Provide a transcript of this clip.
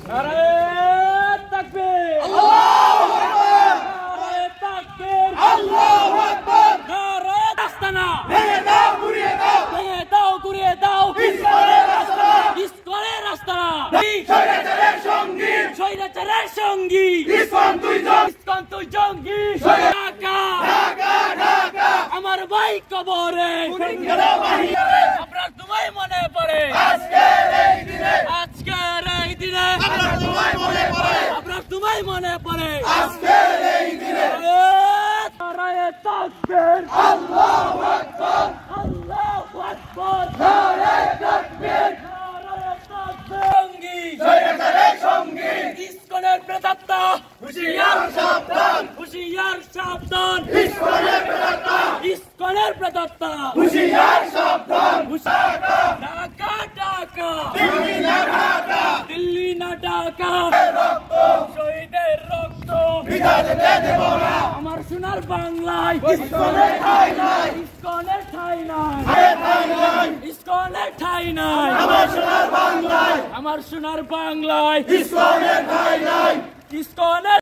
নারায়ে তাকবীর, আল্লাহু আকবার, নারায়ে তাকবীর, আল্লাহু আকবার, নারায়ে আস্তানা, ভেঙে দাও গুড়িয়ে দাও, ভেঙে দাও গুড়িয়ে দাও, ইসকনের আস্তানা, ইসকনের আস্তানা, স্বৈরাচারের সঙ্গী, স্বৈরাচারের সঙ্গী, ইসকন তুই জঙ্গি, ঢাকা ঢাকা ঢাকা, আমার ভাই কবরে আপনার তোমায় মনে পড়ে, আজকের এই দিনে আপনার তোমায় মনে পড়ে, আপনার তোমায় মনে পড়ে, আজকের এই দিনে নারায়ে তাকবীর, আল্লাহু আকবার, আল্লাহু আকবার, নারায়ে তাকবীর, নারায়ে তাকবীর, সঙ্গী স্বৈরাচারের সঙ্গী, ইসকনের প্রেতাত্মা, হুঁশিয়ার সাবধান, হুঁশিয়ার সাবধান, ইসকনের প্রেতাত্মা, ইসকনের প্রেতাত্মা, হুঁশিয়ার সাবধান, ঢাকা ঢাকা, দিল্লি না ঢাকা, দিল্লি না ঢাকা, রক্ত শহীদের রক্ত বৃথা যেতে দেব না, আমার সোনার বাংলায় ইসকনের ঠাঁই নাই, ইসকনের ঠাঁই নাই, ইসকনের ঠাঁই নাই, আমার সোনার বাংলায়, আমার সোনার বাংলায় ইসকনের ঠাঁই নাই, ইসকনের